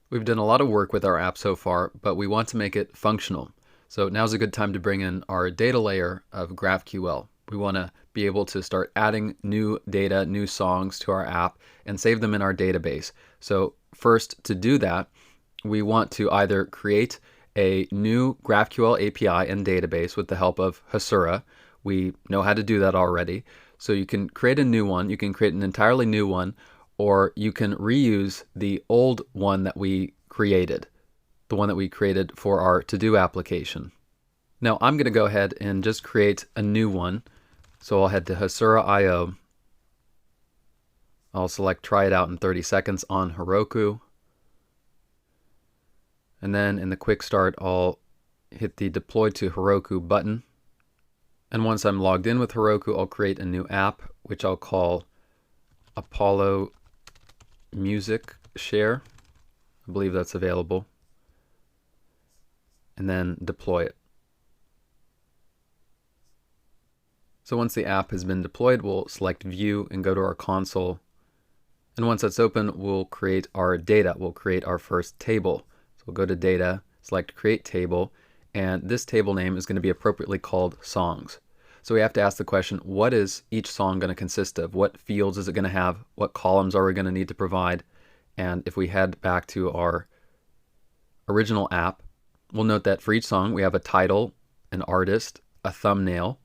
We've done a lot of work with our app so far, but we want to make it functional. So now's a good time to bring in our data layer of GraphQL. We want to be able to start adding new data, new songs to our app and save them in our database. So first, to do that, we want to either create a new GraphQL API and database with the help of Hasura. We know how to do that already. So you can create a new one. You can create an entirely new one, or you can reuse the old one that we created, the one that we created for our to-do application. Now I'm going to go ahead and just create a new one. So I'll head to Hasura.io. I'll select try it out in 30 seconds on Heroku. And then in the quick start, I'll hit the deploy to Heroku button. And once I'm logged in with Heroku, I'll create a new app, which I'll call Apollo Music Share. I believe that's available. And then deploy it. So once the app has been deployed, we'll select View and go to our console. And once that's open, we'll create our data. We'll create our first table. So we'll go to Data, select Create Table, and this table name is going to be appropriately called Songs. So we have to ask the question, what is each song going to consist of? What fields is it going to have? What columns are we going to need to provide? And if we head back to our original app, we'll note that for each song we have a title, an artist, a thumbnail,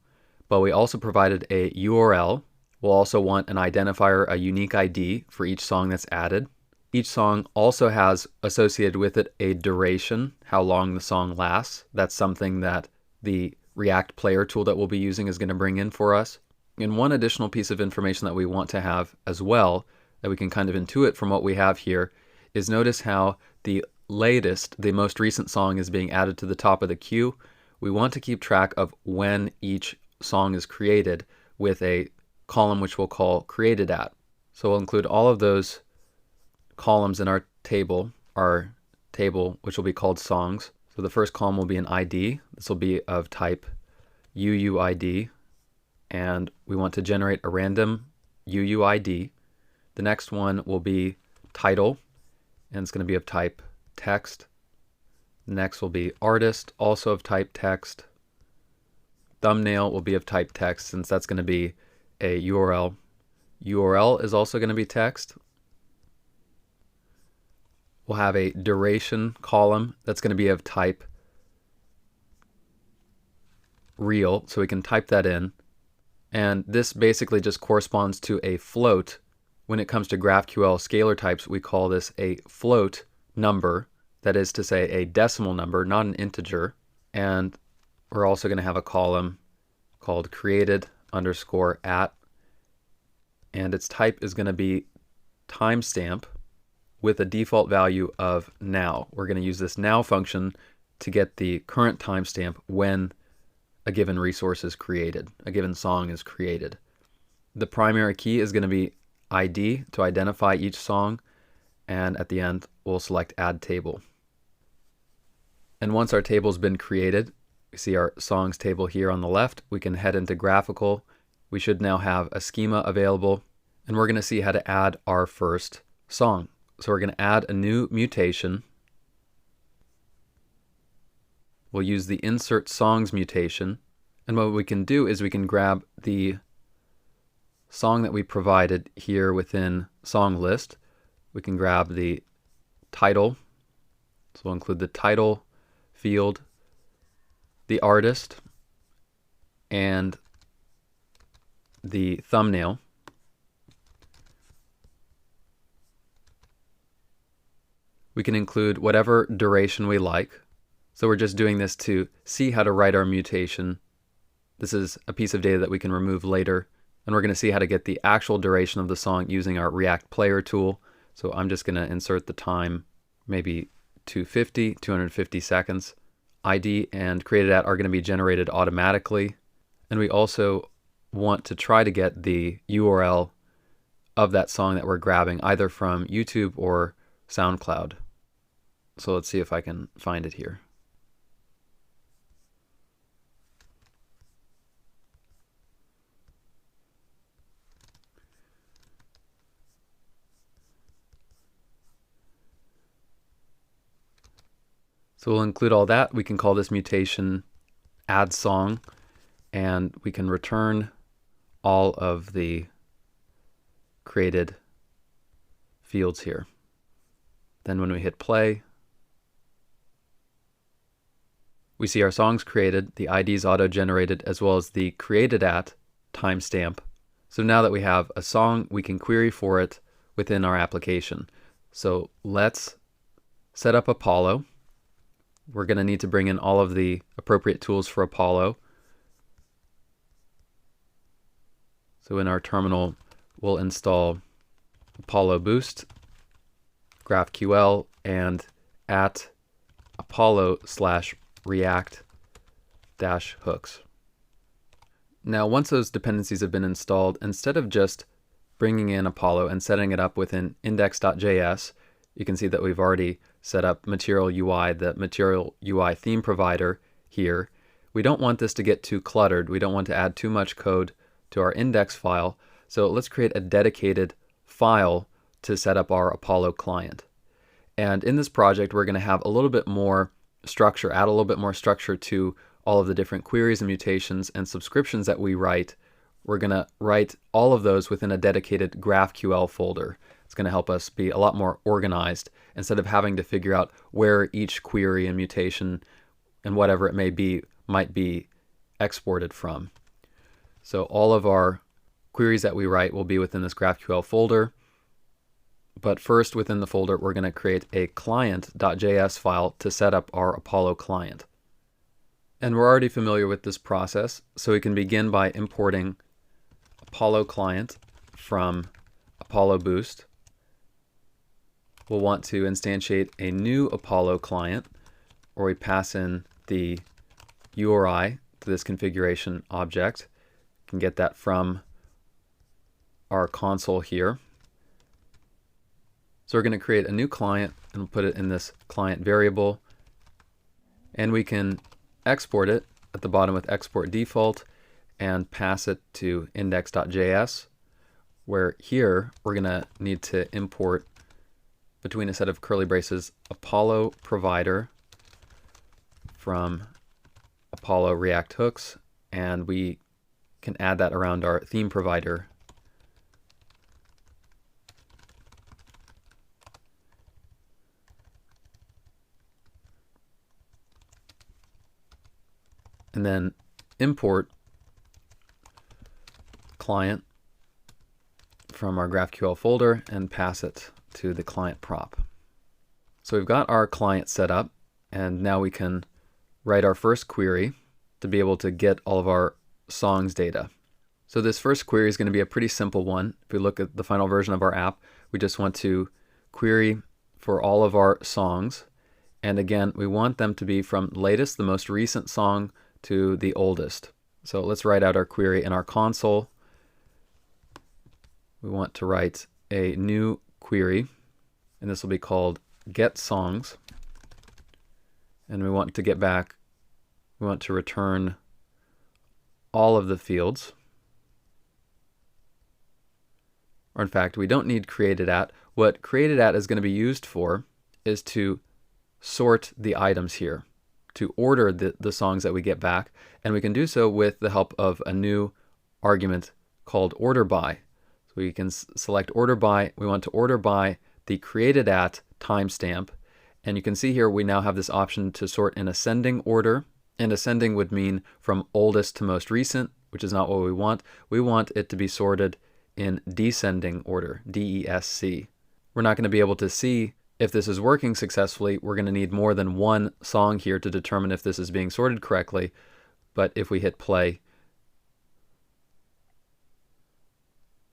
but we also provided a URL. We'll also want an identifier, a unique ID for each song that's added. Each song also has associated with it a duration, how long the song lasts. That's something that the React player tool that we'll be using is going to bring in for us. And one additional piece of information that we want to have as well, that we can kind of intuit from what we have here, is notice how the latest, the most recent song is being added to the top of the queue. We want to keep track of when each song is created with a column which we'll call created at. So we'll include all of those columns in our table which will be called songs. So the first column will be an ID. This will be of type UUID, and we want to generate a random UUID. The next one will be title, and it's going to be of type text. Next will be artist, also of type text. Thumbnail will be of type text, since that's going to be a URL. URL is also going to be text. We'll have a duration column that's going to be of type real, so we can type that in. And this basically just corresponds to a float. When it comes to GraphQL scalar types, we call this a float number, that is to say a decimal number, not an integer. And we're also going to have a column called created underscore at, and its type is going to be timestamp with a default value of now. We're going to use this now function to get the current timestamp when a given resource is created, a given song is created. The primary key is going to be ID to identify each song, and at the end we'll select add table. And once our table's been created, we see our songs table here on the left. We can head into graphical. We should now have a schema available, and we're going to see how to add our first song. So we're going to add a new mutation. We'll use the insert songs mutation, and what we can do is we can grab the song that we provided here within song list. We can grab the title, so we'll include the title field, the artist, and the thumbnail. We can include whatever duration we like. So we're just doing this to see how to write our mutation. This is a piece of data that we can remove later, and we're going to see how to get the actual duration of the song using our React player tool. So I'm just going to insert the time, maybe 250 seconds. ID and created at are going to be generated automatically, and we also want to try to get the URL of that song that we're grabbing, either from YouTube or SoundCloud. So let's see if I can find it here. So we'll include all that. We can call this mutation add song, and we can return all of the created fields here. Then when we hit play, we see our songs created, the IDs auto-generated, as well as the created at timestamp. So now that we have a song, we can query for it within our application. So let's set up Apollo. We're going to need to bring in all of the appropriate tools for Apollo. So in our terminal, we'll install Apollo Boost, GraphQL, and at Apollo/React-hooks. Now, once those dependencies have been installed, instead of just bringing in Apollo and setting it up within index.js, you can see that we've already set up Material UI, the Material UI theme provider here. We don't want this to get too cluttered. We don't want to add too much code to our index file. So let's create a dedicated file to set up our Apollo client. And in this project, we're going to have a little bit more structure, add a little bit more structure to all of the different queries and mutations and subscriptions that we write. We're going to write all of those within a dedicated GraphQL folder. It's going to help us be a lot more organized instead of having to figure out where each query and mutation and whatever it may be might be exported from. So all of our queries that we write will be within this GraphQL folder. But first, within the folder, we're going to create a client.js file to set up our Apollo client. And we're already familiar with this process, so we can begin by importing Apollo client from Apollo Boost. We'll want to instantiate a new Apollo client, or we pass in the URI to this configuration object. You can get that from our console here. So we're going to create a new client and we'll put it in this client variable, and we can export it at the bottom with export default and pass it to index.js, where here we're going to need to import between a set of curly braces Apollo provider from Apollo React hooks, and we can add that around our theme provider. And then import client from our GraphQL folder and pass it to the client prop. So we've got our client set up, and now we can write our first query to be able to get all of our songs data. So this first query is going to be a pretty simple one. If we look at the final version of our app, we just want to query for all of our songs. And again, we want them to be from latest, the most recent song, to the oldest. So let's write out our query in our console. We want to write a new query, and this will be called get songs. And we want to get back, we want to return all of the fields. Or in fact, we don't need created at. What created at is going to be used for is to sort the items here, to order the songs that we get back, and we can do so with the help of a new argument called order by. So we can select order by. We want to order by the created at timestamp, and you can see here we now have this option to sort in ascending order, and ascending would mean from oldest to most recent, which is not what we want. We want it to be sorted in descending order, DESC. We're not going to be able to see if this is working successfully. We're going to need more than one song here to determine if this is being sorted correctly. But if we hit play,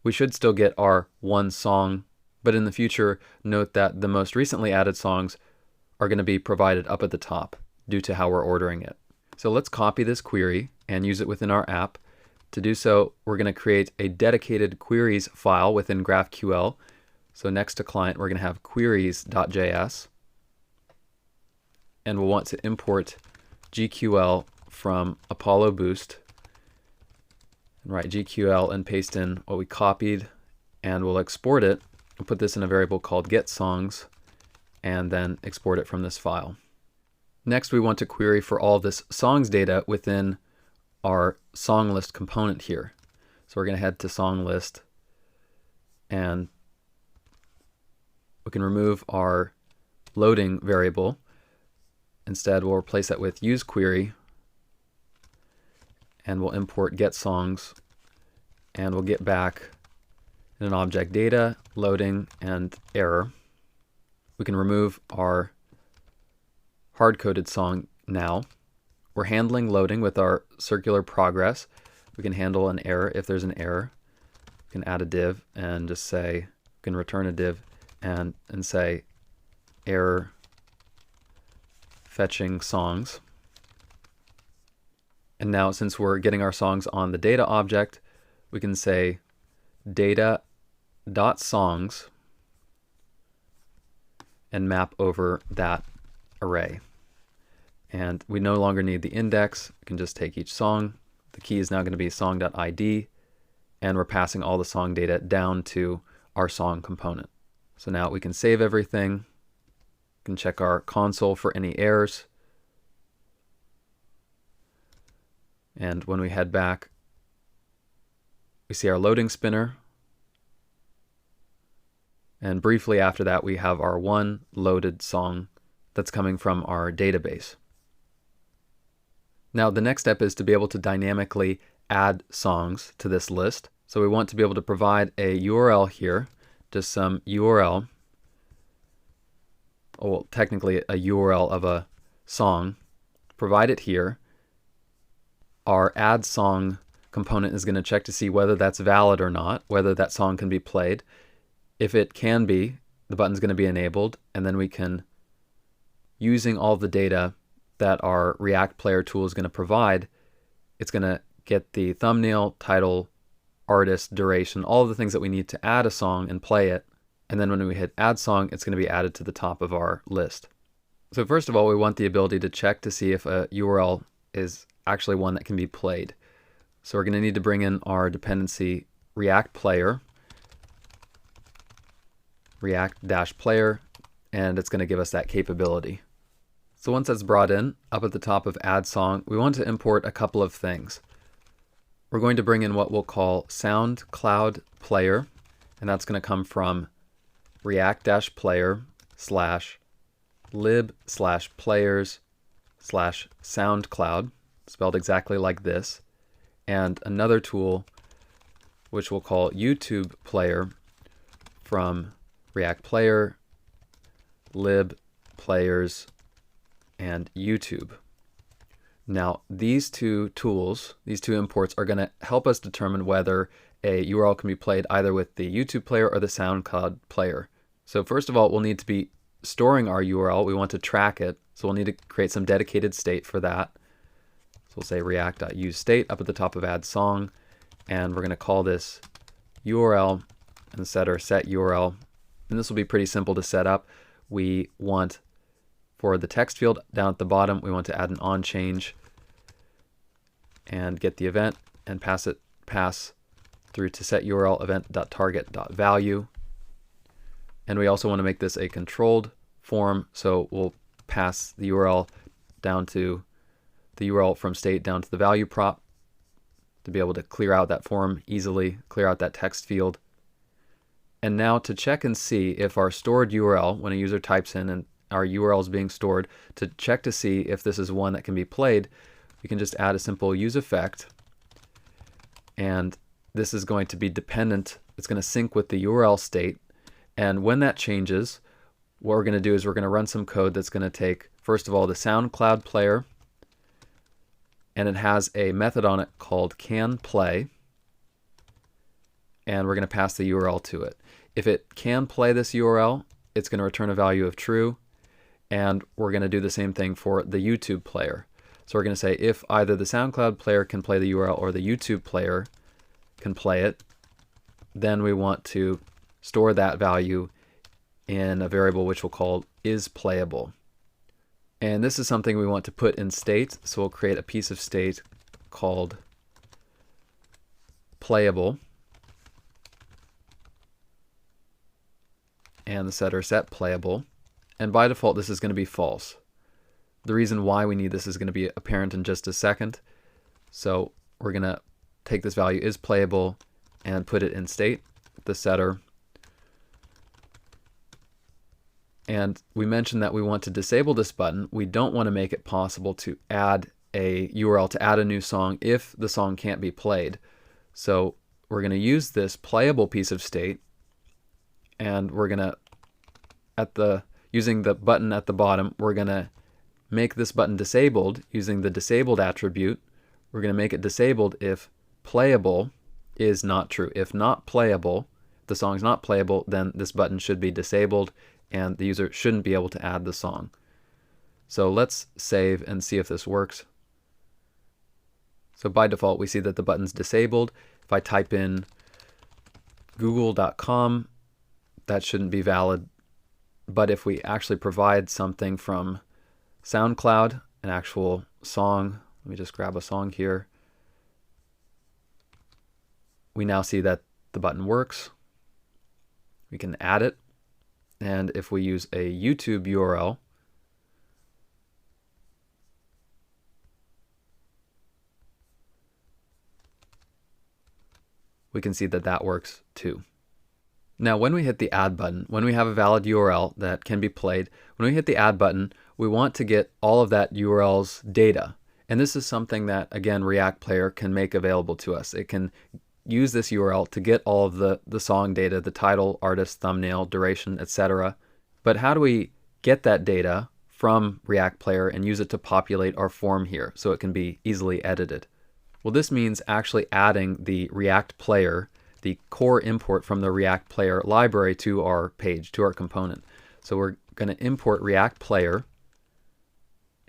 we should still get our one song. But in the future, note that the most recently added songs are going to be provided up at the top due to how we're ordering it. So let's copy this query and use it within our app. To do so, we're going to create a dedicated queries file within GraphQL. So next to client, we're going to have queries.js, and we'll want to import GQL from Apollo Boost, and write GQL and paste in what we copied, and we'll export it and put this in a variable called getSongs, and then export it from this file. Next, we want to query for all this songs data within our song list component here. So we're going to head to song list, and we can remove our loading variable. Instead, we'll replace that with use query, and we'll import get songs, and we'll get back in an object data, loading, and error. We can remove our hard-coded song now. We're handling loading with our circular progress. We can handle an error if there's an error. We can add a div and just say, we can return a div and say error fetching songs. And now, since we're getting our songs on the data object, we can say data.songs and map over that array. And we no longer need the index. We can just take each song. The key is now going to be song.id, and we're passing all the song data down to our song component. So now we can save everything. We can check our console for any errors. And when we head back, we see our loading spinner. And briefly after that, we have our one loaded song that's coming from our database. Now, the next step is to be able to dynamically add songs to this list. So we want to be able to provide a URL here, just some URL, well, technically a URL of a song. Provide it here. Our add song component is going to check to see whether that's valid or not, whether that song can be played. If it can be, the button's going to be enabled, and then we can, using all the data that our React Player tool is going to provide, it's going to get the thumbnail, title, artist, duration, all of the things that we need to add a song and play it. And then when we hit add song, it's going to be added to the top of our list. So first of all, we want the ability to check to see if a URL is actually one that can be played. So we're going to need to bring in our dependency React Player, React-player, and it's going to give us that capability. So once that's brought in, up at the top of add song, we want to import a couple of things. We're going to bring in what we'll call SoundCloud Player, and that's going to come from react-player/lib/players/SoundCloud, spelled exactly like this, and another tool which we'll call YouTube Player from React Player, lib, players, and YouTube. Now, these two tools, these two imports, are going to help us determine whether a URL can be played either with the YouTube player or the SoundCloud player. So first of all, we'll need to be storing our URL. We want to track it, so we'll need to create some dedicated state for that. So we'll say react.useState up at the top of add song, and we're going to call this URL and set our set URL. And this will be pretty simple to set up. We want, for the text field down at the bottom, we want to add an on change and get the event and pass through to set URL event.target.value. And we also want to make this a controlled form, so we'll pass the URL down to the URL from state down to the value prop to be able to clear out that form easily, clear out that text field. And now to check and see if our stored URL, when a user types in and our URL is being stored, to check to see if this is one that can be played, we can just add a simple use effect. And this is going to be dependent, it's going to sync with the URL state. And when that changes, what we're going to do is we're going to run some code that's going to take, first of all, the SoundCloud player, and it has a method on it called canPlay, and we're going to pass the URL to it. If it can play this URL, it's going to return a value of true, and we're going to do the same thing for the YouTube player. So we're going to say if either the SoundCloud player can play the URL or the YouTube player can play it, then we want to store that value in a variable which we'll call isPlayable. And this is something we want to put in state, so we'll create a piece of state called playable, and the setter set playable, and by default this is going to be false. The reason why we need this is going to be apparent in just a second. So we're going to take this value is playable and put it in state, the setter. And we mentioned that we want to disable this button. We don't want to make it possible to add a URL to add a new song if the song can't be played. So we're going to use this playable piece of state, and we're going to, using the button at the bottom, we're going to make this button disabled using the disabled attribute. We're going to make it disabled if playable is not true. If not playable, if the song's not playable, then this button should be disabled and the user shouldn't be able to add the song. So let's save and see if this works. So by default, we see that the button's disabled. If I type in google.com, that shouldn't be valid. But if we actually provide something from SoundCloud, an actual song, let me just grab a song here, we now see that the button works. We can add it. And if we use a YouTube URL, we can see that that works too. Now when we hit the add button, when we have a valid URL that can be played, when we hit the add button, we want to get all of that URL's data. And this is something that, again, React Player can make available to us. It can use this URL to get all of the song data, the title, artist, thumbnail, duration, etc. But how do we get that data from React Player and use it to populate our form here so it can be easily edited? Well, this means actually adding the React Player, the core import from the React Player library, to our page, to our component. So we're going to import React Player,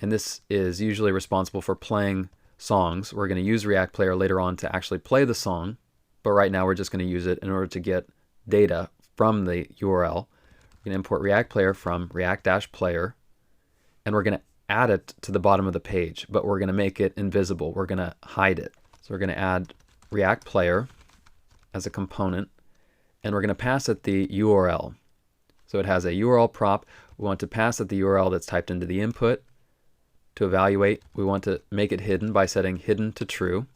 and this is usually responsible for playing songs. We're going to use React Player later on to actually play the song, but right now we're just going to use it in order to get data from the URL. We're going to import React Player from React-Player, and we're going to add it to the bottom of the page, but we're going to make it invisible. We're going to hide it. So we're going to add React Player as a component, and we're going to pass it the URL. So it has a URL prop. We want to pass it the URL that's typed into the input. To evaluate, we want to make it hidden by setting hidden to true.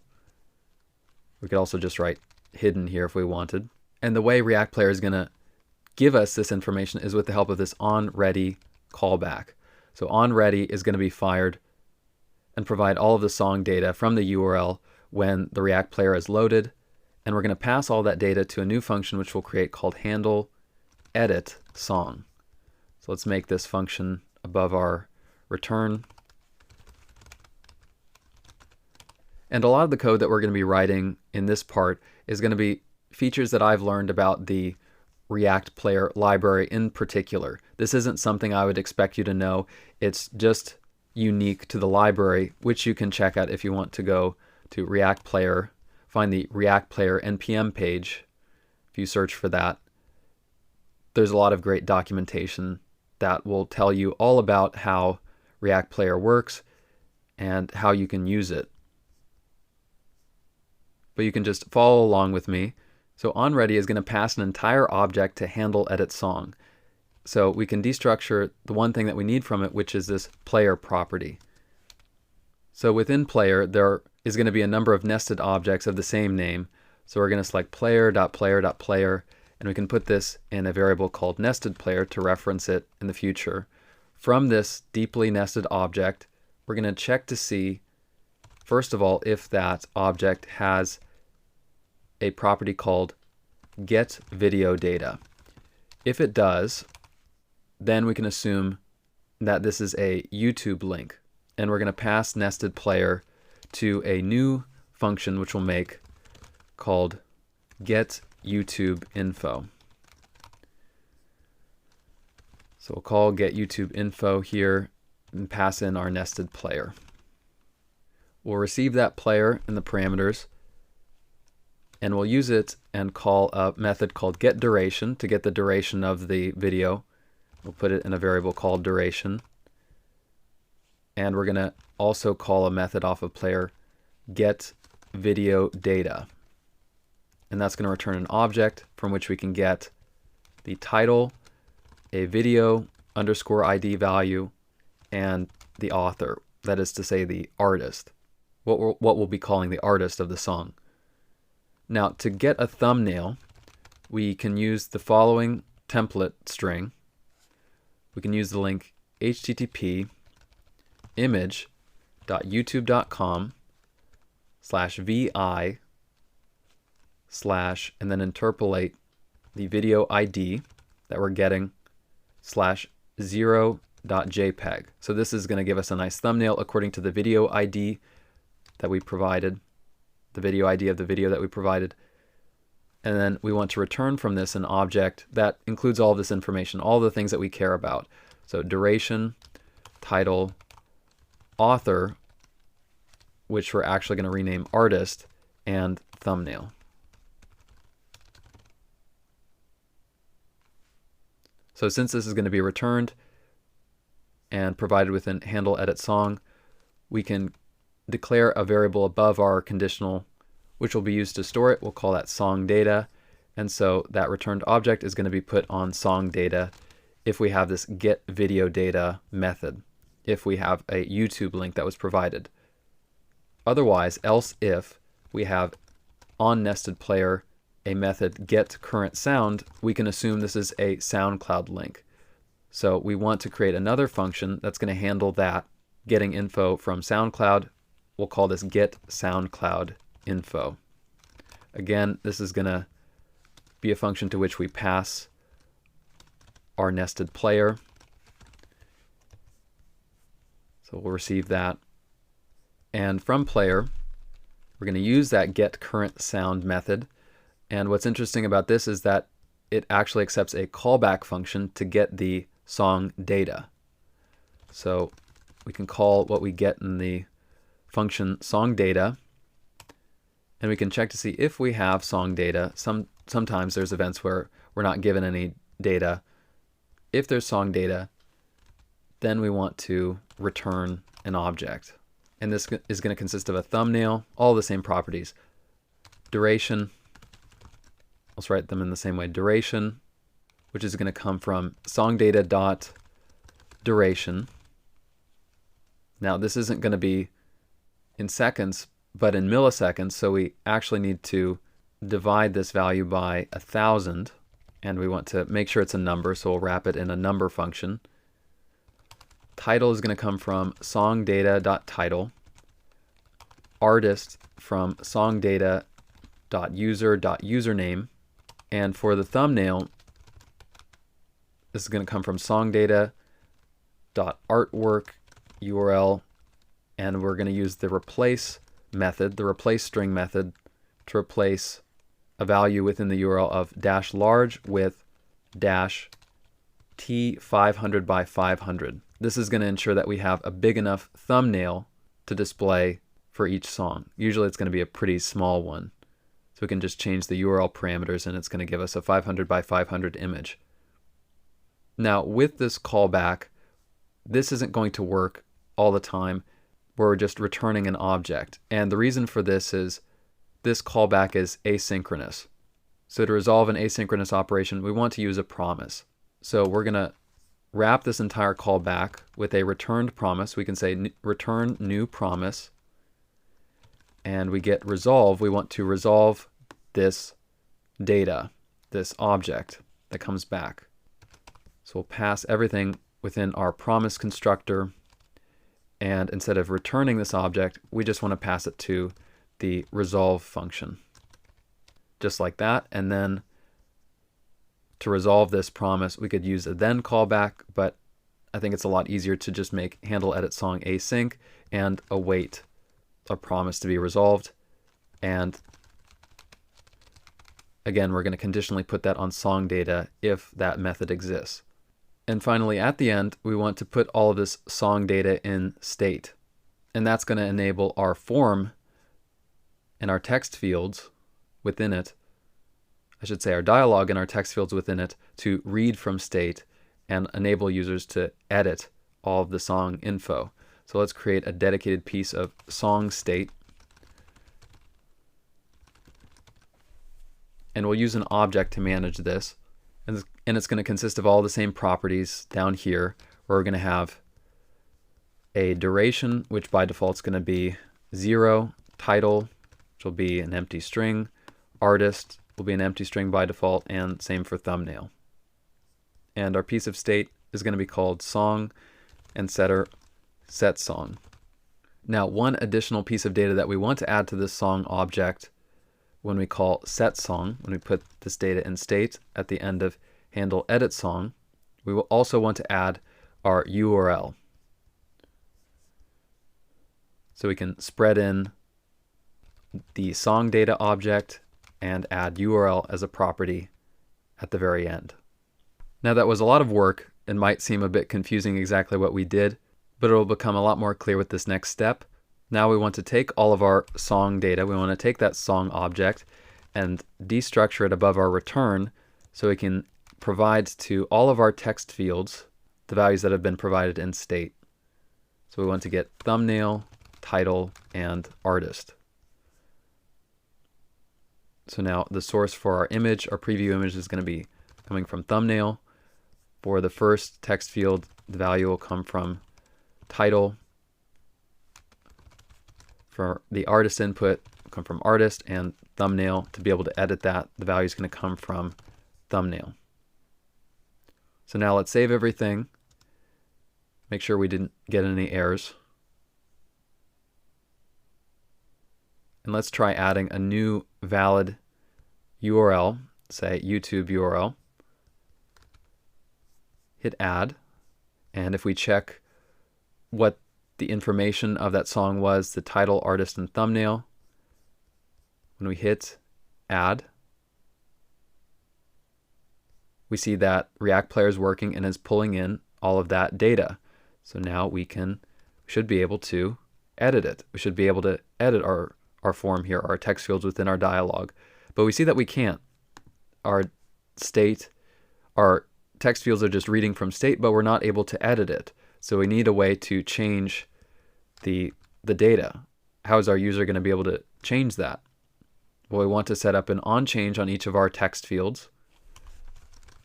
We could also just write hidden here if we wanted. And the way React Player is going to give us this information is with the help of this onReady callback. So onReady is going to be fired and provide all of the song data from the URL when the React Player is loaded. And we're going to pass all that data to a new function which we'll create called handle edit song. So let's make this function above our return. And a lot of the code that we're going to be writing in this part is going to be features that I've learned about the React Player library in particular. This isn't something I would expect you to know. It's just unique to the library, which you can check out if you want to go to React Player, find the React Player NPM page. If you search for that, there's a lot of great documentation that will tell you all about how React Player works and how you can use it. But you can just follow along with me. So onReady is going to pass an entire object to handle edit song. So we can destructure the one thing that we need from it, which is this player property. So within player, there is going to be a number of nested objects of the same name. So we're going to select player.player.player, and we can put this in a variable called nested player to reference it in the future. From this deeply nested object, we're going to check to see, first of all, if that object has a property called get video data. If it does, then we can assume that this is a YouTube link, and we're going to pass nested player to a new function which we'll make called get YouTube info. So we'll call get YouTube info here and pass in our nested player. We'll receive that player in the parameters, and we'll use it and call a method called getDuration to get the duration of the video. We'll put it in a variable called duration. And we're going to also call a method off of player getVideoData. And that's going to return an object from which we can get the title, a video underscore ID value, and the author, that is to say the artist, what we'll be calling the artist of the song. Now, to get a thumbnail, we can use the following template string. We can use the link http image.youtube.com/vi/ and then interpolate the video ID that we're getting /0.jpg. So this is going to give us a nice thumbnail according to the video ID that we provided, the video ID of the video that we provided. And then we want to return from this an object that includes all this information, all the things that we care about. So duration, title, author, which we're actually going to rename artist, and thumbnail. So since this is going to be returned and provided within handle edit song, we can declare a variable above our conditional, which will be used to store it. We'll call that song data. And so that returned object is going to be put on song data if we have this get video data method, if we have a YouTube link that was provided. Otherwise, else if we have on nested player a method get current sound, we can assume this is a SoundCloud link. So we want to create another function that's going to handle that, getting info from SoundCloud. We'll call this get SoundCloud info. Again, this is going to be a function to which we pass our nested player. So we'll receive that. And from player, we're going to use that get current sound method. And what's interesting about this is that it actually accepts a callback function to get the song data. So we can call what we get in the function song data, and we can check to see if we have song data. Sometimes there's events where we're not given any data. If there's song data, then we want to return an object. And this is going to consist of a thumbnail, all the same properties. Duration, let's write them in the same way. Duration, which is going to come from songdata.duration. Now this isn't going to be in seconds, but in milliseconds, so we actually need to divide this value by 1,000, and we want to make sure it's a number, so we'll wrap it in a number function. Title is going to come from songdata.title, artist from songdata.user.username, and for the thumbnail, this is going to come from songdata.artwork URL, and we're going to use the replace method, the replace string method, to replace a value within the URL of -large with -t500 by 500. This is going to ensure that we have a big enough thumbnail to display for each song. Usually it's going to be a pretty small one. So we can just change the URL parameters and it's going to give us a 500 by 500 image. Now with this callback, this isn't going to work all the time. We're just returning an object. And the reason for this is this callback is asynchronous. So to resolve an asynchronous operation, we want to use a promise. So we're going to wrap this entire callback with a returned promise. We can say return new promise. And we get resolve. We want to resolve this data, this object that comes back. So we'll pass everything within our promise constructor. And instead of returning this object, we just want to pass it to the resolve function. Just like that. And then to resolve this promise, we could use a then callback, but I think it's a lot easier to just make handle edit song async and await a promise to be resolved. And again, we're going to conditionally put that on song data if that method exists. And finally, at the end, we want to put all of this song data in state. And that's going to enable our form and our text fields within it, I should say our dialog and our text fields within it, to read from state and enable users to edit all of the song info. So let's create a dedicated piece of song state. And we'll use an object to manage this. And it's going to consist of all the same properties down here, where we're going to have a duration, which by default is going to be 0, title, which will be an empty string, artist will be an empty string by default, and same for thumbnail. And our piece of state is going to be called song and setter set song. Now, one additional piece of data that we want to add to this song object when we call set song, when we put this data in state at the end of handle edit song, we will also want to add our URL. So we can spread in the song data object and add URL as a property at the very end. Now that was a lot of work and might seem a bit confusing exactly what we did, but it will become a lot more clear with this next step. Now we want to take all of our song data, we want to take that song object and destructure it above our return so we can provide to all of our text fields the values that have been provided in state. So we want to get thumbnail, title, and artist. So now the source for our image, our preview image, is going to be coming from thumbnail. For the first text field, the value will come from title. For the artist input, come from artist, and thumbnail. To be able to edit that, the value is going to come from thumbnail. So now let's save everything. Make sure we didn't get any errors. And let's try adding a new valid URL, say YouTube URL. Hit add, and if we check what the information of that song was, the title, artist, and thumbnail, when we hit add, we see that React Player is working and is pulling in all of that data. So now we should be able to edit it. We should be able to edit our form here, our text fields within our dialog. But we see that we can't. Our text fields are just reading from state, but we're not able to edit it. So we need a way to change the data. How is our user going to be able to change that? Well, we want to set up an onChange on each of our text fields.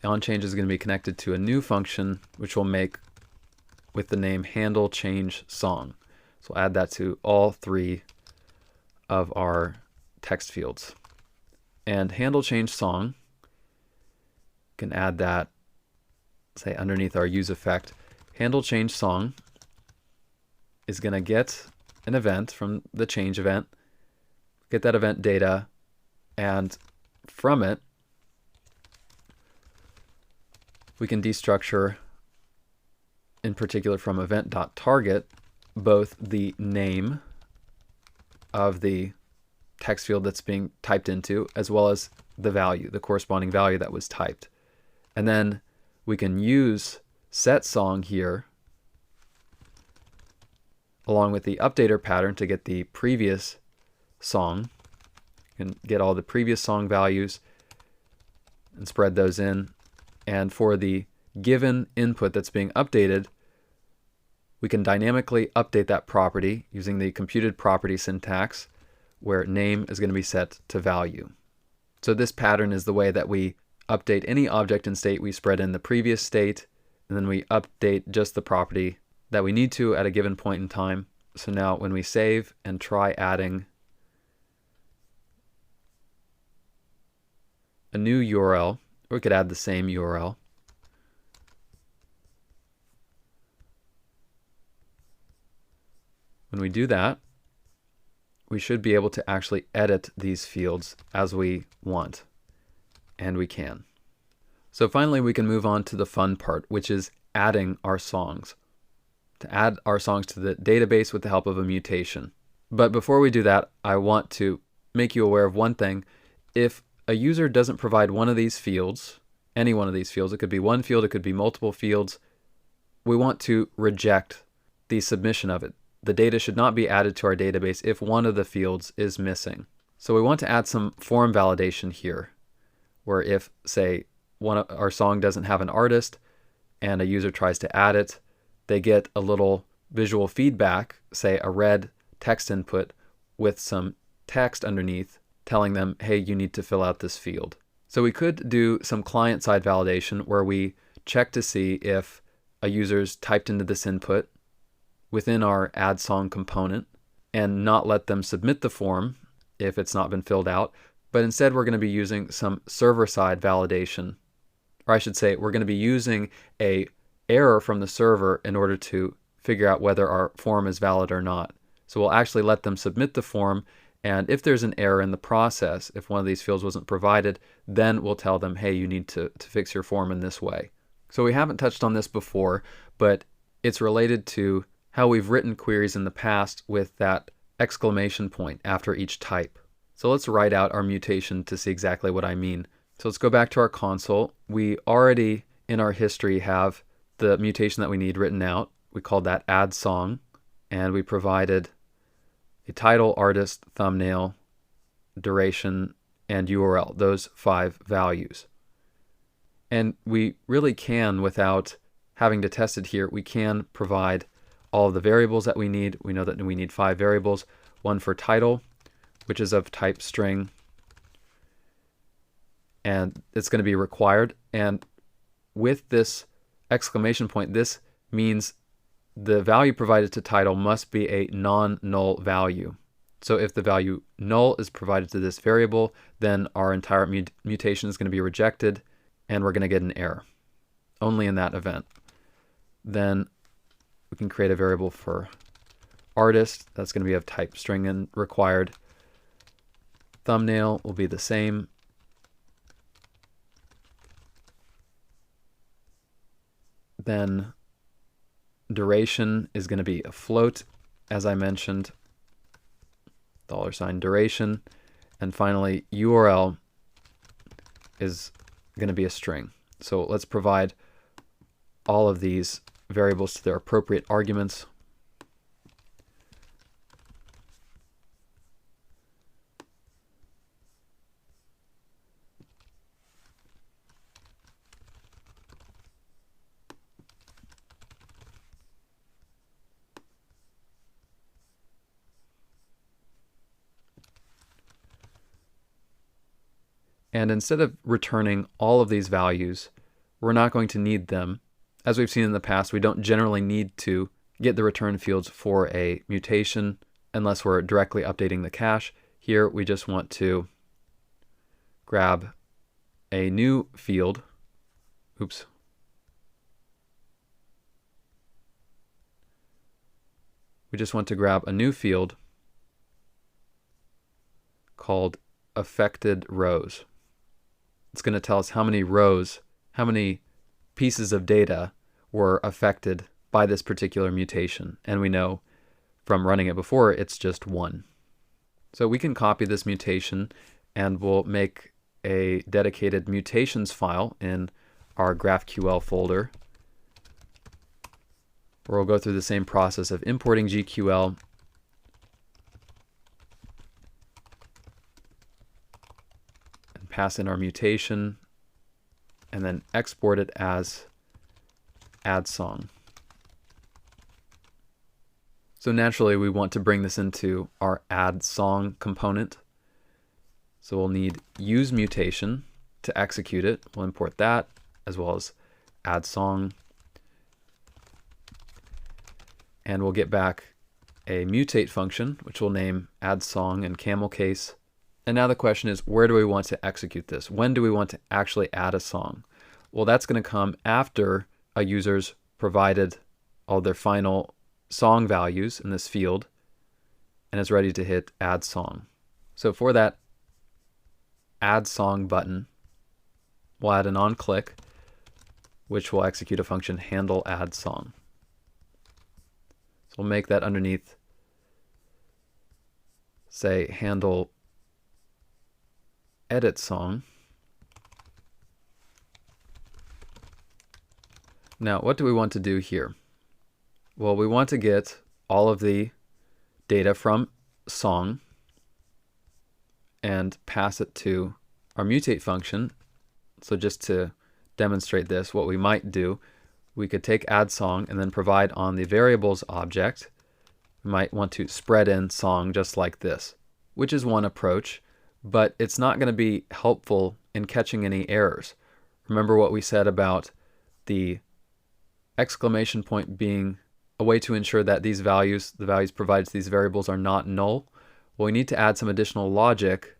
The onChange is going to be connected to a new function, which we'll make with the name handle change song. So we'll add that to all 3 of our text fields. And handle change song, can add that, say, underneath our use effect. Handle change song is going to get an event from the change event, get that event data, and from it, we can destructure, in particular from event.target, both the name of the text field that's being typed into, as well as the value, the corresponding value that was typed. And then we can use set song here along with the updater pattern to get the previous song. You can get all the previous song values and spread those in. And for the given input that's being updated, we can dynamically update that property using the computed property syntax, where name is going to be set to value. So this pattern is the way that we update any object in state. We spread in the previous state, and then we update just the property that we need to at a given point in time. So now when we save and try adding a new URL, or we could add the same URL. When we do that, we should be able to actually edit these fields as we want, and we can. So finally, we can move on to the fun part, which is adding our songs. To add our songs to the database with the help of a mutation. But before we do that, I want to make you aware of one thing. If a user doesn't provide one of these fields, any one of these fields, it could be one field, it could be multiple fields, we want to reject the submission of it. The data should not be added to our database if one of the fields is missing. So we want to add some form validation here, where if, say, our song doesn't have an artist and a user tries to add it, they get a little visual feedback, say a red text input with some text underneath telling them, hey, you need to fill out this field. So we could do some client-side validation where we check to see if a user's typed into this input within our add song component and not let them submit the form if it's not been filled out, but instead we're going to be using some server-side validation. Or I should say, we're going to be using a error from the server in order to figure out whether our form is valid or not. So we'll actually let them submit the form, and if there's an error in the process, if one of these fields wasn't provided, then we'll tell them, hey, you need to fix your form in this way. So we haven't touched on this before, but it's related to how we've written queries in the past with that exclamation point after each type. So let's write out our mutation to see exactly what I mean. So let's go back to our console. We already, in our history, have the mutation that we need written out. We called that add song, and we provided a title, artist, thumbnail, duration, and URL, those 5 values. And we really can, without having to test it here, we can provide all of the variables that we need. We know that we need 5 variables, one for title, which is of type string, and it's going to be required. And with this exclamation point, this means the value provided to title must be a non-null value. So if the value null is provided to this variable, then our entire mutation is going to be rejected and we're going to get an error. Only in that event. Then we can create a variable for artist. That's going to be of type string and required. Thumbnail will be the same. Then duration is going to be a float, as I mentioned, $duration. And finally, URL is going to be a string. So let's provide all of these variables to their appropriate arguments. And instead of returning all of these values, we're not going to need them. As we've seen in the past, we don't generally need to get the return fields for a mutation unless we're directly updating the cache. Here we just want to grab a new field. Oops. We just want to grab a new field called affected rows. It's going to tell us how many rows, how many pieces of data were affected by this particular mutation. And we know from running it before, it's just 1. So we can copy this mutation and we'll make a dedicated mutations file in our GraphQL folder, where we'll go through the same process of importing GQL, pass in our mutation, and then export it as add song. So naturally we want to bring this into our add song component. So we'll need use mutation to execute it. We'll import that as well as add song. And we'll get back a mutate function, which we'll name add song in camel case. And now the question is, where do we want to execute this? When do we want to actually add a song? Well, that's going to come after a user's provided all their final song values in this field and is ready to hit add song. So for that add song button, we'll add an onClick, which will execute a function handle add song. So we'll make that underneath, say, handle edit song. Now, what do we want to do here? Well, we want to get all of the data from song and pass it to our mutate function. So just to demonstrate this, what we might do, we could take add song and then provide on the variables object. We might want to spread in song just like this, which is one approach, but it's not going to be helpful in catching any errors. Remember what we said about the exclamation point being a way to ensure that these values, the values provided to these variables, are not null? Well, we need to add some additional logic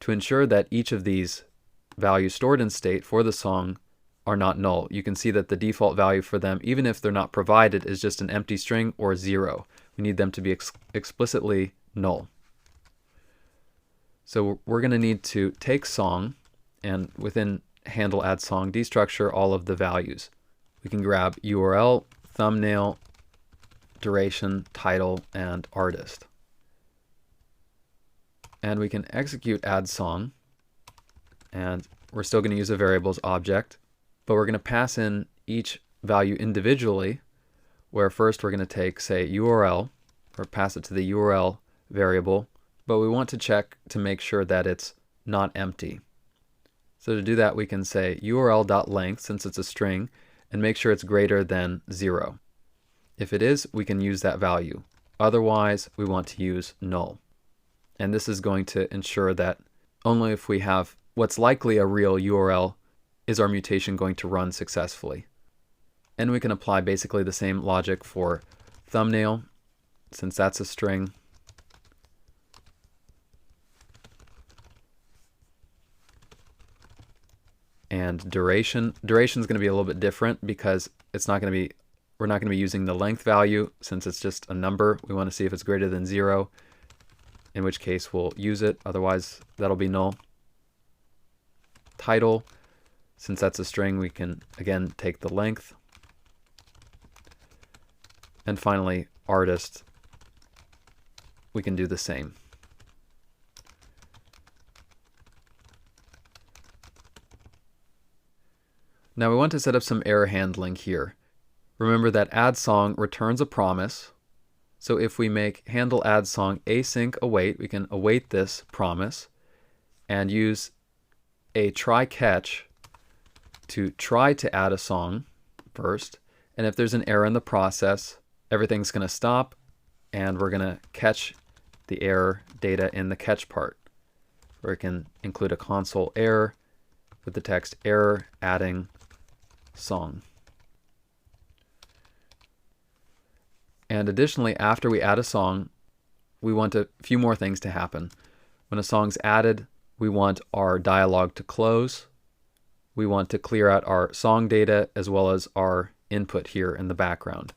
to ensure that each of these values stored in state for the song are not null. You can see that the default value for them, even if they're not provided, is just an empty string or 0. We need them to be explicitly null. So we're going to need to take song, and within handle add song, destructure all of the values. We can grab URL, thumbnail, duration, title, and artist. And we can execute add song, and we're still going to use a variables object, but we're going to pass in each value individually, where first we're going to take, say, URL, or pass it to the URL variable, but we want to check to make sure that it's not empty. So to do that, we can say url.length, since it's a string, and make sure it's greater than 0. If it is, we can use that value. Otherwise, we want to use null. And this is going to ensure that only if we have what's likely a real URL is our mutation going to run successfully. And we can apply basically the same logic for thumbnail, since that's a string. And duration. Duration is going to be a little bit different because we're not going to be using the length value since it's just a number. We want to see if it's greater than 0, in which case we'll use it. Otherwise, that'll be null. Title, since that's a string, we can again take the length. And finally, artist, we can do the same. Now we want to set up some error handling here. Remember that add song returns a promise. So if we make handle add song async await, we can await this promise and use a try catch to try to add a song first. And if there's an error in the process, everything's going to stop and we're going to catch the error data in the catch part, where it can include a console error with the text error adding song. And additionally, after we add a song, we want a few more things to happen. When a song's added, we want our dialog to close. We want to clear out our song data as well as our input here in the background.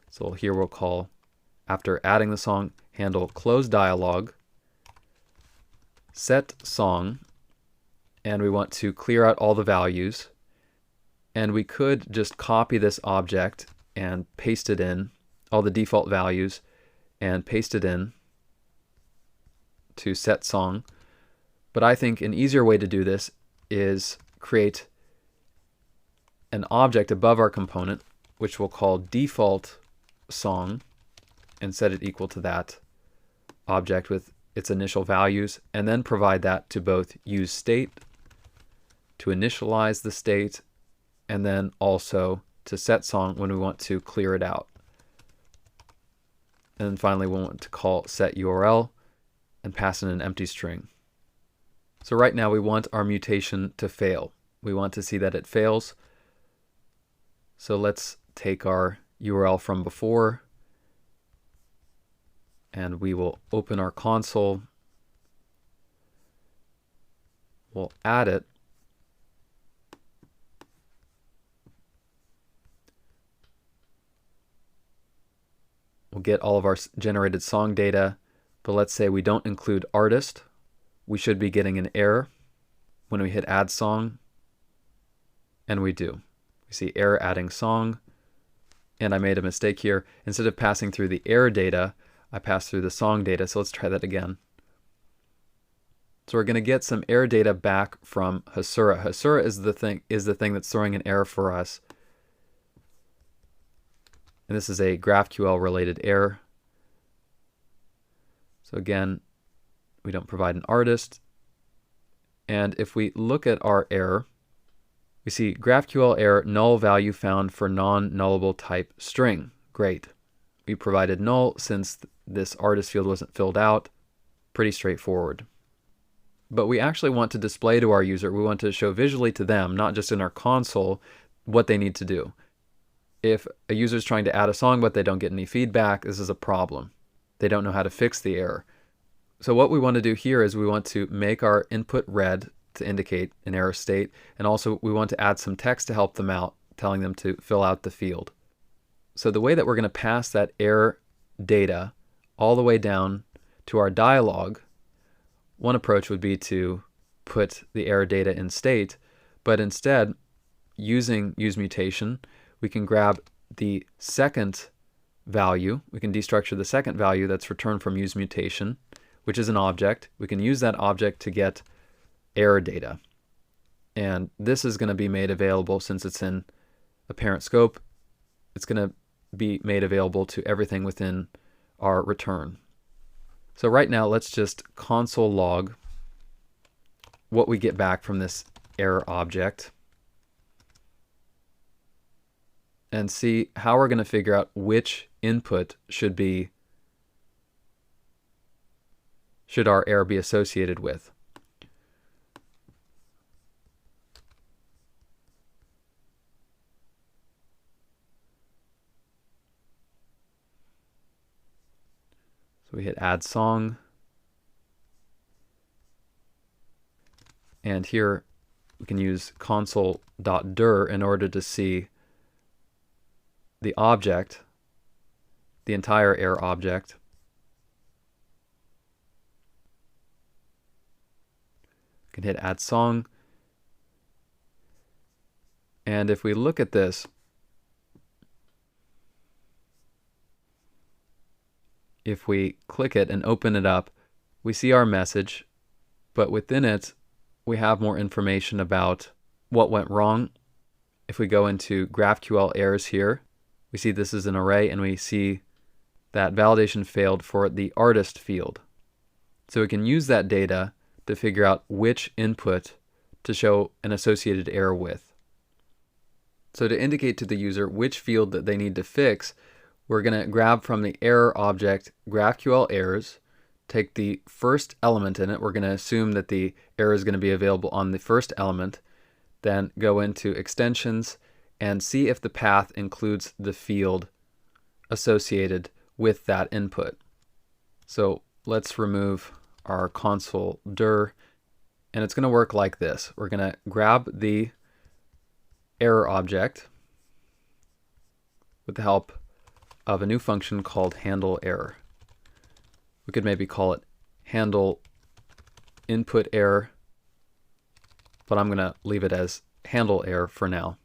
So here we'll call, after adding the song, handle close dialog, set song, and we want to clear out all the values. And we could just copy this object and paste it in, all the default values, and paste it in to set song. But I think an easier way to do this is create an object above our component, which we'll call default song, and set it equal to that object with its initial values, and then provide that to both use state, to initialize the state, and then also to set song when we want to clear it out. And then finally we want to call set URL and pass in an empty string. So right now we want our mutation to fail. We want to see that it fails. So let's take our URL from before and we will open our console. We'll add it. We'll get all of our generated song data, but let's say we don't include artist. We should be getting an error when we hit add song, and we do. We see error adding song, and I made a mistake here. Instead of passing through the error data, I passed through the song data, so let's try that again. So we're going to get some error data back from Hasura. Hasura is the thing that's throwing an error for us. And this is a GraphQL related error. So again, we don't provide an artist. And if we look at our error, we see GraphQL error, null value found for non-nullable type string. Great. We provided null since this artist field wasn't filled out. Pretty straightforward. But we actually want to display to our user, we want to show visually to them, not just in our console, what they need to do. If a user is trying to add a song but they don't get any feedback, this is a problem. They don't know how to fix the error. So what we want to do here is we want to make our input red to indicate an error state, and also we want to add some text to help them out, telling them to fill out the field. So the way that we're going to pass that error data all the way down to our dialog, one approach would be to put the error data in state, but instead, using useMutation, we can grab the second value. We can destructure the second value that's returned from useMutation, which is an object. We can use that object to get error data. And this is going to be made available, since it's in a parent scope, it's going to be made available to everything within our return. So right now, let's just console log what we get back from this error object and see how we're going to figure out which input should our error be associated with. So we hit add song, and here we can use console.dir in order to see the object, the entire error object. We can hit add song, and if we look at this, if we click it and open it up, we see our message, but within it we have more information about what went wrong. If we go into GraphQL errors here, we see this is an array, and we see that validation failed for the artist field. So we can use that data to figure out which input to show an associated error with. So to indicate to the user which field that they need to fix, we're going to grab from the error object GraphQL errors, take the first element in it. We're going to assume that the error is going to be available on the first element, then go into extensions and see if the path includes the field associated with that input. So let's remove our console dir, and it's going to work like this. We're going to grab the error object with the help of a new function called handle error. We could maybe call it handle input error, but I'm going to leave it as handle error for now.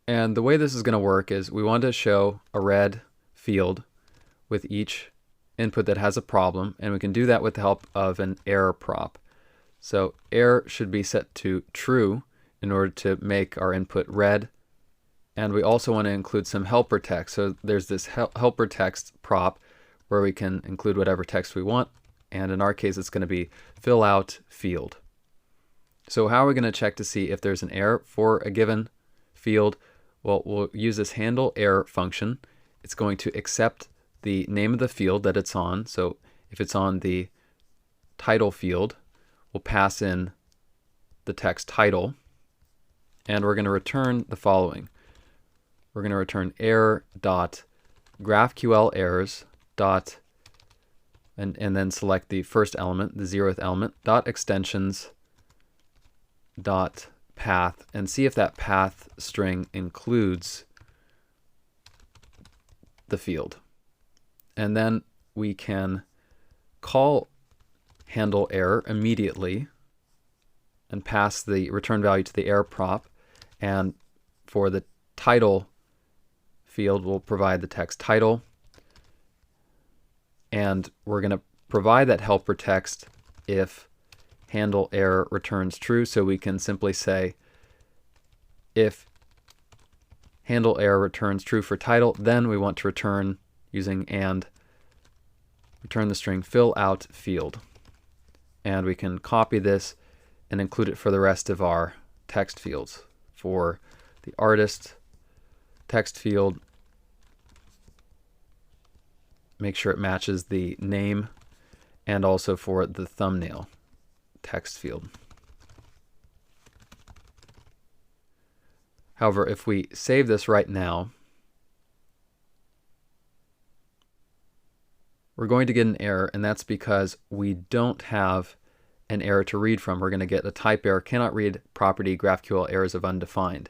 And the way this is going to work is we want to show a red field with each input that has a problem, and we can do that with the help of an error prop. So error should be set to true in order to make our input red. And we also want to include some helper text. So there's this helper text prop where we can include whatever text we want. And in our case, it's going to be fill out field. So how are we going to check to see if there's an error for a given field? Well, we'll use this handle error function. It's going to accept the name of the field that it's on. So if it's on the title field, we'll pass in the text title. And we're going to return the following. We're going to return error dot GraphQL errors dot and then select the first element, the 0th element, dot extensions dot path, and see if that path string includes the field. And then we can call handle error immediately and pass the return value to the error prop, and for the title field, we'll provide the text title, and we're going to provide that helper text if handle error returns true. So we can simply say if handle error returns true for title, then we want to return using and return the string fill out field, and we can copy this and include it for the rest of our text fields. For the artist text field, make sure it matches the name, and also for the thumbnail text field. However, if we save this right now, we're going to get an error, and that's because we don't have an error to read from. We're going to get a type error, cannot read property GraphQL errors of undefined.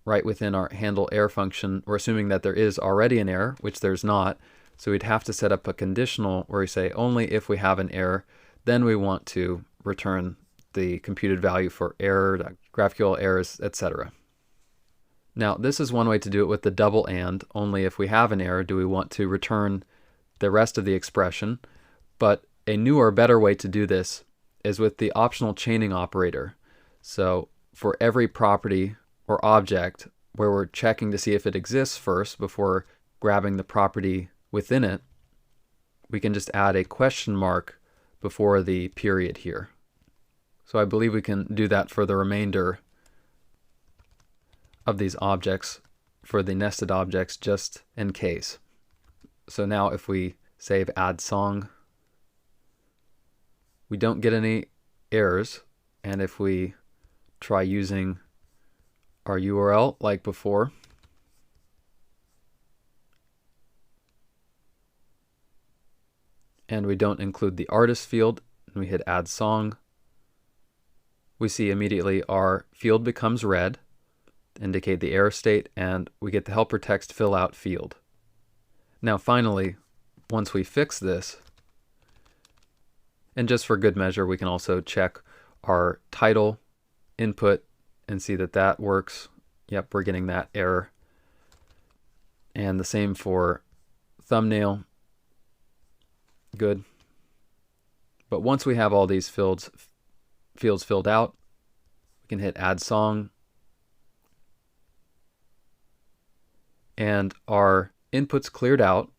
Right within our handle error function, we're assuming that there is already an error, which there's not. So we'd have to set up a conditional where we say only if we have an error, then we want to return the computed value for error, GraphQL errors, etc. Now, this is one way to do it with the double and. Only if we have an error do we want to return the rest of the expression. But a newer, better way to do this is with the optional chaining operator. So for every property or object where we're checking to see if it exists first before grabbing the property within it, we can just add a question mark before the period here. So I believe we can do that for the remainder of these objects, for the nested objects, just in case. So now if we save add song, we don't get any errors. And if we try using our URL like before, and we don't include the artist field, and we hit add song, we see immediately our field becomes red, indicate the error state, and we get the helper text fill out field. Now finally, once we fix this, and just for good measure, we can also check our title input and see that that works. Yep, we're getting that error. And the same for thumbnail. Good. But once we have all these fields filled out, we can hit add song, and our input's cleared out,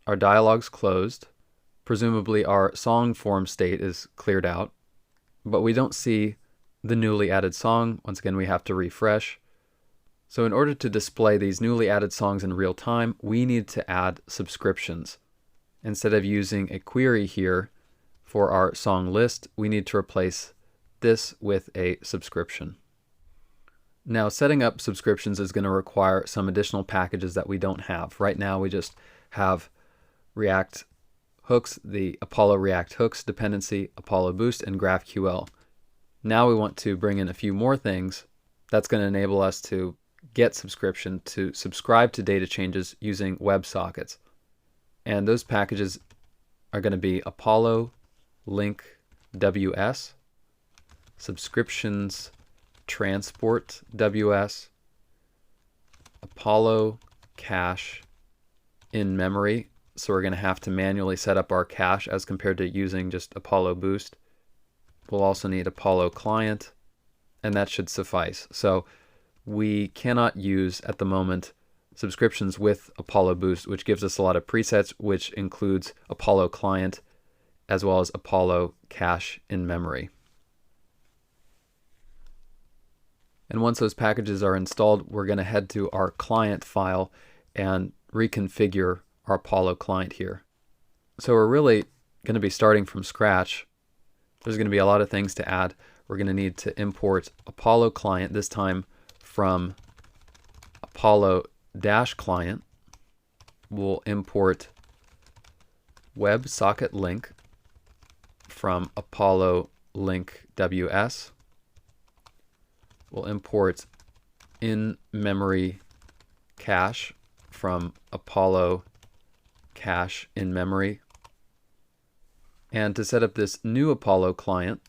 our dialog's closed, presumably our song form state is cleared out, but we don't see the newly added song. Once again, we have to refresh. So in order to display these newly added songs in real time, we need to add subscriptions. Instead of using a query here for our song list, we need to replace this with a subscription. Now, setting up subscriptions is going to require some additional packages that we don't have. Right now, we just have React hooks, the Apollo React hooks dependency, Apollo Boost, and GraphQL. Now we want to bring in a few more things that's going to enable us to get subscription, to subscribe to data changes using WebSockets. And those packages are going to be Apollo Link WS, Subscriptions Transport WS, Apollo Cache in memory. So we're going to have to manually set up our cache as compared to using just Apollo Boost. We'll also need Apollo Client, and that should suffice. So we cannot use at the moment subscriptions with Apollo Boost, which gives us a lot of presets, which includes Apollo Client as well as Apollo Cache in memory. And once those packages are installed, we're going to head to our client file and reconfigure our Apollo client here. So we're really going to be starting from scratch. There's going to be a lot of things to add. We're going to need to import Apollo client, this time from Apollo-client. We'll import WebSocket link from Apollo link WS. We'll import in-memory cache from Apollo cache in memory. And to set up this new Apollo client,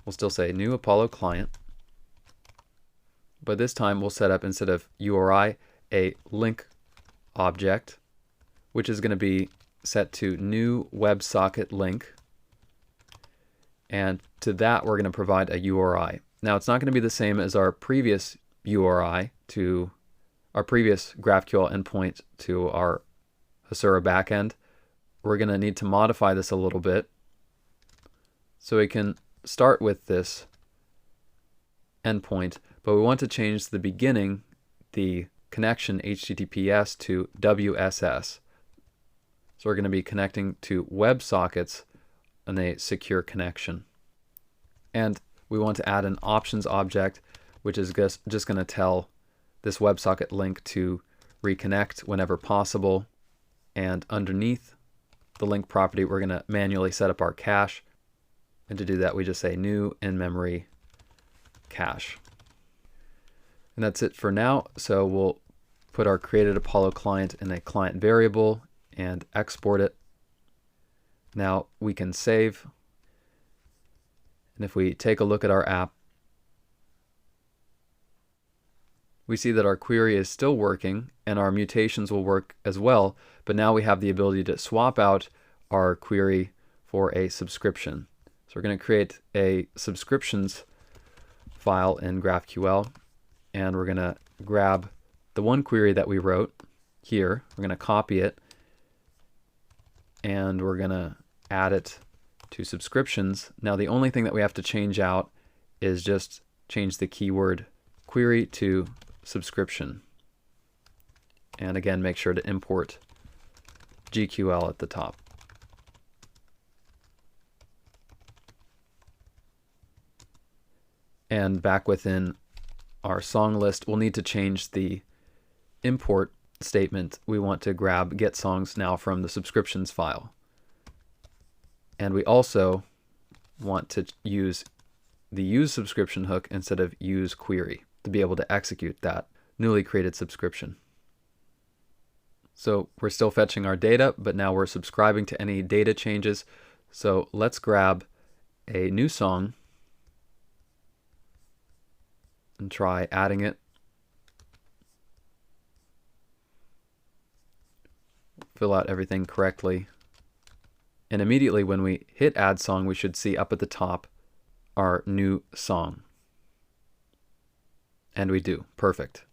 we'll still say new Apollo client, but this time we'll set up, instead of URI, a link object, which is going to be set to new WebSocket link. And to that, we're going to provide a URI. Now, it's not going to be the same as our previous URI to our previous GraphQL endpoint to our Hasura backend. We're going to need to modify this a little bit. So we can start with this endpoint, but we want to change the beginning, the connection HTTPS to WSS. So we're going to be connecting to WebSockets in a secure connection. And we want to add an options object, which is just going to tell this WebSocket link to reconnect whenever possible. And underneath the link property, we're going to manually set up our cache. And to do that, we just say new in-memory cache. And that's it for now. So we'll put our created Apollo client in a client variable and export it. Now we can save. And if we take a look at our app, we see that our query is still working and our mutations will work as well, but now we have the ability to swap out our query for a subscription. So we're going to create a subscriptions file in GraphQL, and we're going to grab the one query that we wrote here. We're going to copy it, and we're going to add it to subscriptions. Now the only thing that we have to change out is just change the keyword query to subscription. And again, make sure to import GQL at the top. And back within our song list, we'll need to change the import statement. We want to grab get songs now from the subscriptions file. And we also want to use the use subscription hook instead of use query to be able to execute that newly created subscription. So we're still fetching our data, but now we're subscribing to any data changes. So let's grab a new song and try adding it. Fill out everything correctly. And immediately when we hit add song, we should see up at the top our new song. And we do. Perfect.